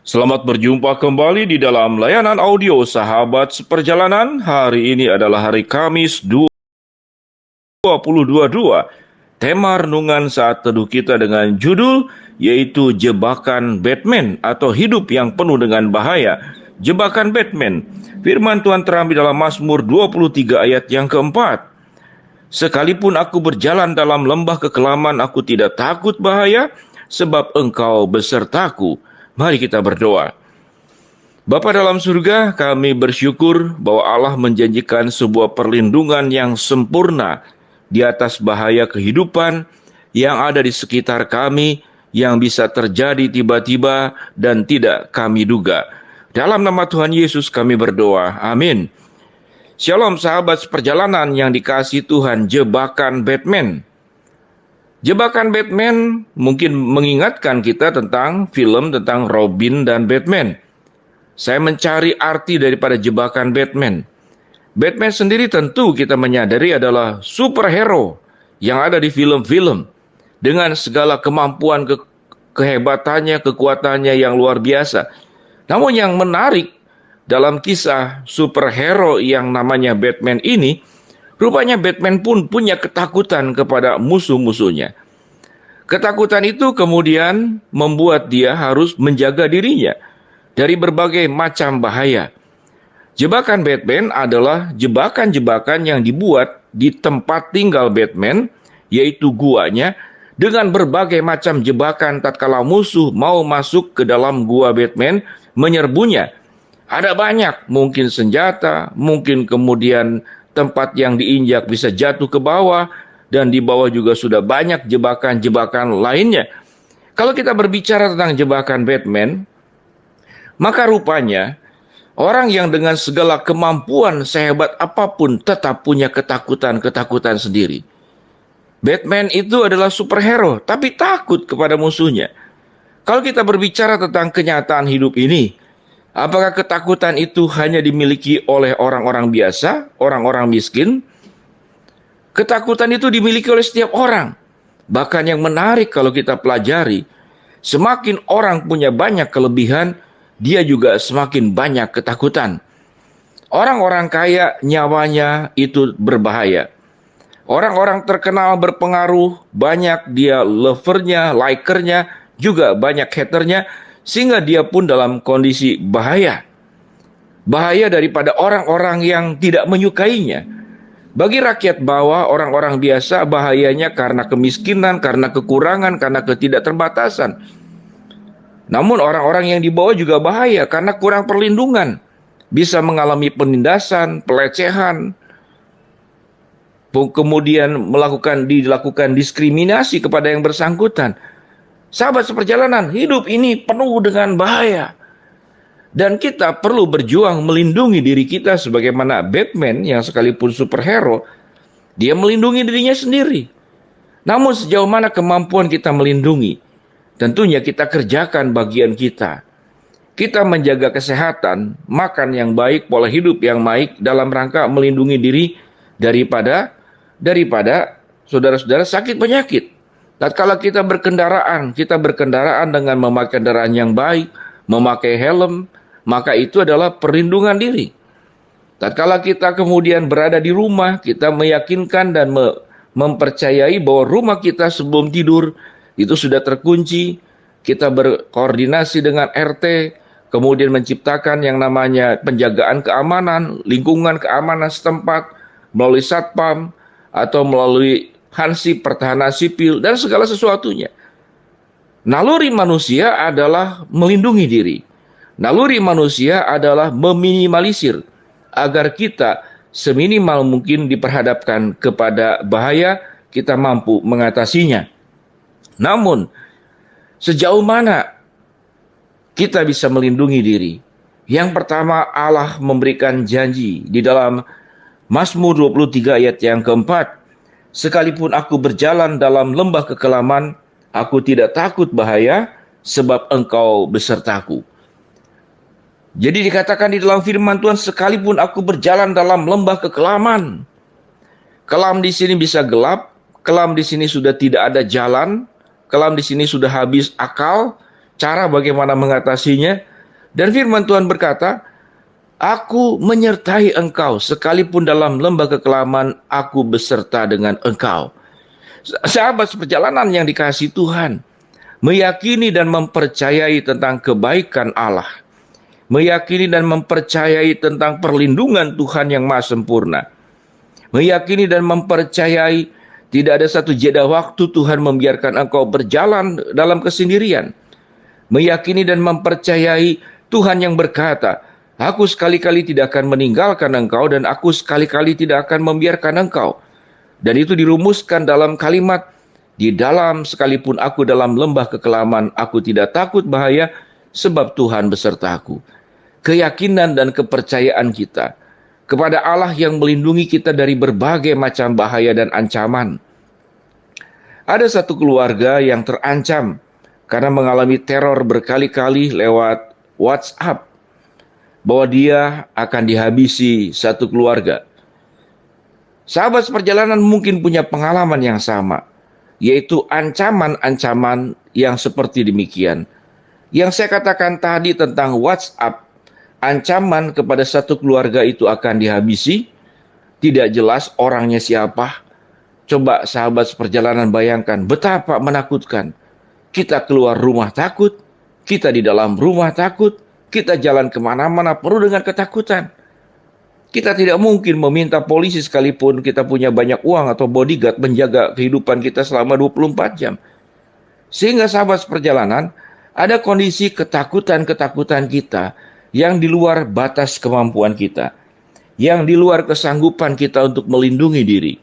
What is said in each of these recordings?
Selamat berjumpa kembali di dalam layanan audio Sahabat Seperjalanan. Hari ini adalah hari Kamis 2022. Tema renungan saat teduh kita dengan judul yaitu Jebakan Batman atau Hidup yang Penuh dengan Bahaya. Jebakan Batman. Firman Tuhan terambil dalam Mazmur 23 ayat yang keempat. Sekalipun aku berjalan dalam lembah kekelaman, aku tidak takut bahaya, sebab Engkau besertaku. Mari kita berdoa. Bapa dalam surga, kami bersyukur bahwa Allah menjanjikan sebuah perlindungan yang sempurna di atas bahaya kehidupan yang ada di sekitar kami, yang bisa terjadi tiba-tiba dan tidak kami duga. Dalam nama Tuhan Yesus kami berdoa. Amin. Shalom sahabat seperjalanan yang dikasihi Tuhan. Jebakan Batman. Jebakan Batman mungkin mengingatkan kita tentang film tentang Robin dan Batman. Saya mencari arti daripada jebakan Batman. Batman sendiri tentu kita menyadari adalah superhero yang ada di film-film dengan segala kemampuan, kehebatannya, kekuatannya yang luar biasa. Namun yang menarik dalam kisah superhero yang namanya Batman ini, rupanya Batman pun punya ketakutan kepada musuh-musuhnya. Ketakutan itu kemudian membuat dia harus menjaga dirinya dari berbagai macam bahaya. Jebakan Batman adalah jebakan-jebakan yang dibuat di tempat tinggal Batman, yaitu guanya, dengan berbagai macam jebakan tatkala musuh mau masuk ke dalam gua Batman menyerbunya. Ada banyak, mungkin senjata, mungkin kemudian tempat yang diinjak bisa jatuh ke bawah, dan di bawah juga sudah banyak jebakan-jebakan lainnya. Kalau kita berbicara tentang jebakan Batman, maka rupanya orang yang dengan segala kemampuan sehebat apapun tetap punya ketakutan-ketakutan sendiri. Batman itu adalah superhero, tapi takut kepada musuhnya. Kalau kita berbicara tentang kenyataan hidup ini, apakah ketakutan itu hanya dimiliki oleh orang-orang biasa, orang-orang miskin? Ketakutan itu dimiliki oleh setiap orang. Bahkan yang menarik kalau kita pelajari, semakin orang punya banyak kelebihan, dia juga semakin banyak ketakutan. Orang-orang kaya nyawanya itu berbahaya. Orang-orang terkenal berpengaruh, banyak dia lovernya, likernya, juga banyak haternya, sehingga dia pun dalam kondisi bahaya. Bahaya daripada orang-orang yang tidak menyukainya. Bagi rakyat bawah, orang-orang biasa, bahayanya karena kemiskinan, karena kekurangan, karena ketidakterbatasan. Namun orang-orang yang di bawah juga bahaya karena kurang perlindungan. Bisa mengalami penindasan, pelecehan, kemudian dilakukan diskriminasi kepada yang bersangkutan. Sahabat seperjalanan, hidup ini penuh dengan bahaya. Dan kita perlu berjuang melindungi diri kita sebagaimana Batman yang sekalipun superhero, dia melindungi dirinya sendiri. Namun sejauh mana kemampuan kita melindungi? Tentunya kita kerjakan bagian kita. Kita menjaga kesehatan, makan yang baik, pola hidup yang baik dalam rangka melindungi diri daripada saudara-saudara sakit penyakit. Tatkala kita berkendaraan dengan memakai kendaraan yang baik, memakai helm, maka itu adalah perlindungan diri. Tatkala kita kemudian berada di rumah, kita meyakinkan dan mempercayai bahwa rumah kita sebelum tidur itu sudah terkunci. Kita berkoordinasi dengan RT, kemudian menciptakan yang namanya penjagaan keamanan, lingkungan keamanan setempat, melalui Satpam, atau melalui Hansip, Pertahanan Sipil, dan segala sesuatunya. Naluri manusia adalah melindungi diri. Naluri manusia adalah meminimalisir agar kita seminimal mungkin diperhadapkan kepada bahaya, kita mampu mengatasinya. Namun, sejauh mana kita bisa melindungi diri? Yang pertama, Allah memberikan janji di dalam Mazmur 23 ayat yang keempat. Sekalipun aku berjalan dalam lembah kekelaman, aku tidak takut bahaya, sebab Engkau besertaku. Jadi dikatakan di dalam firman Tuhan, sekalipun aku berjalan dalam lembah kekelaman. Kelam di sini bisa gelap, kelam di sini sudah tidak ada jalan, kelam di sini sudah habis akal, cara bagaimana mengatasinya. Dan firman Tuhan berkata, Aku menyertai engkau, sekalipun dalam lembah kekelaman, aku beserta dengan engkau. Sahabat seperjalanan yang dikasihi Tuhan, meyakini dan mempercayai tentang kebaikan Allah, meyakini dan mempercayai tentang perlindungan Tuhan yang maha sempurna, meyakini dan mempercayai tidak ada satu jeda waktu Tuhan membiarkan engkau berjalan dalam kesendirian, meyakini dan mempercayai Tuhan yang berkata, Aku sekali-kali tidak akan meninggalkan engkau dan aku sekali-kali tidak akan membiarkan engkau. Dan itu dirumuskan dalam kalimat, di dalam sekalipun aku dalam lembah kekelaman, aku tidak takut bahaya, sebab Tuhan besertaku. Keyakinan dan kepercayaan kita kepada Allah yang melindungi kita dari berbagai macam bahaya dan ancaman. Ada satu keluarga yang terancam karena mengalami teror berkali-kali lewat WhatsApp, bahwa dia akan dihabisi satu keluarga. Sahabat seperjalanan mungkin punya pengalaman yang sama, yaitu ancaman-ancaman yang seperti demikian. Yang saya katakan tadi tentang WhatsApp, ancaman kepada satu keluarga itu akan dihabisi, tidak jelas orangnya siapa. Coba sahabat seperjalanan bayangkan betapa menakutkan. Kita keluar rumah takut, kita di dalam rumah takut, kita jalan kemana-mana penuh dengan ketakutan. Kita tidak mungkin meminta polisi sekalipun kita punya banyak uang atau bodyguard menjaga kehidupan kita selama 24 jam. Sehingga sahabat seperjalanan, ada kondisi ketakutan-ketakutan kita yang di luar batas kemampuan kita. Yang di luar kesanggupan kita untuk melindungi diri.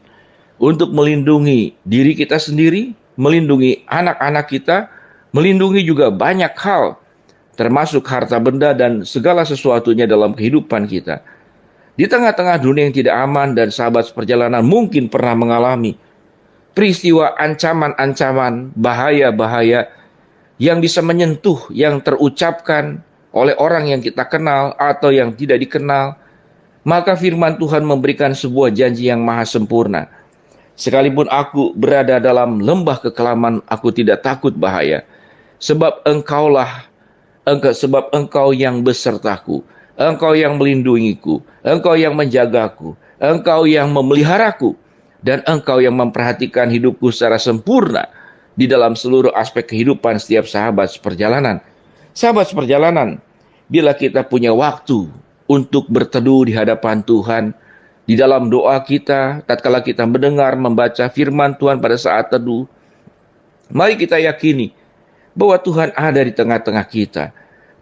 Untuk melindungi diri kita sendiri, melindungi anak-anak kita, melindungi juga banyak hal, termasuk harta benda dan segala sesuatunya dalam kehidupan kita. Di tengah-tengah dunia yang tidak aman dan sahabat seperjalanan mungkin pernah mengalami peristiwa ancaman-ancaman, bahaya-bahaya yang bisa menyentuh, yang terucapkan oleh orang yang kita kenal atau yang tidak dikenal. Maka firman Tuhan memberikan sebuah janji yang maha sempurna. Sekalipun aku berada dalam lembah kekelaman, aku tidak takut bahaya. Sebab engkau yang besertaku. Engkau yang melindungiku, engkau yang menjagaku, engkau yang memeliharaku, dan engkau yang memperhatikan hidupku secara sempurna di dalam seluruh aspek kehidupan setiap sahabat seperjalanan. Sahabat seperjalanan, bila kita punya waktu untuk berteduh di hadapan Tuhan, di dalam doa kita, tatkala kita mendengar, membaca firman Tuhan pada saat teduh, mari kita yakini bahwa Tuhan ada di tengah-tengah kita.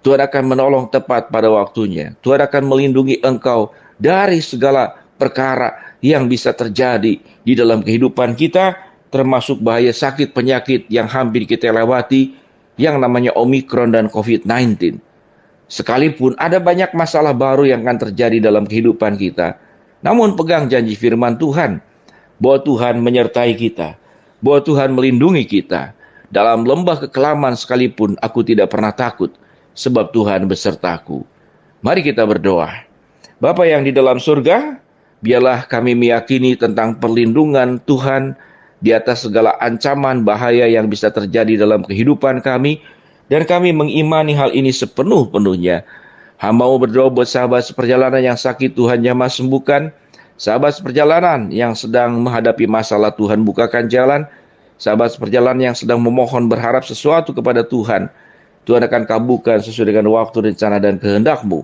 Tuhan akan menolong tepat pada waktunya. Tuhan akan melindungi engkau dari segala perkara yang bisa terjadi di dalam kehidupan kita, termasuk bahaya sakit penyakit yang hampir kita lewati, yang namanya Omikron dan COVID-19. Sekalipun ada banyak masalah baru yang akan terjadi dalam kehidupan kita, namun pegang janji firman Tuhan, bahwa Tuhan menyertai kita, bahwa Tuhan melindungi kita. Dalam lembah kekelaman sekalipun aku tidak pernah takut, sebab Tuhan besertaku. Mari kita berdoa. Bapa yang di dalam surga, biarlah kami meyakini tentang perlindungan Tuhan di atas segala ancaman bahaya yang bisa terjadi dalam kehidupan kami, dan kami mengimani hal ini sepenuh-penuhnya. Hamba mau berdoa buat sahabat seperjalanan yang sakit, Tuhan jamah sembuhkan. Sahabat seperjalanan yang sedang menghadapi masalah, Tuhan bukakan jalan. Sahabat seperjalanan yang sedang memohon berharap sesuatu kepada Tuhan, Tuhan akan kabulkan sesuai dengan waktu, rencana, dan kehendak-Mu.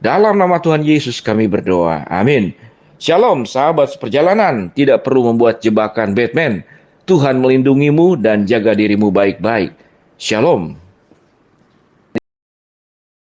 Dalam nama Tuhan Yesus kami berdoa. Amin. Shalom sahabat seperjalanan. Tidak perlu membuat jebakan Batman. Tuhan melindungimu dan jaga dirimu baik-baik. Shalom.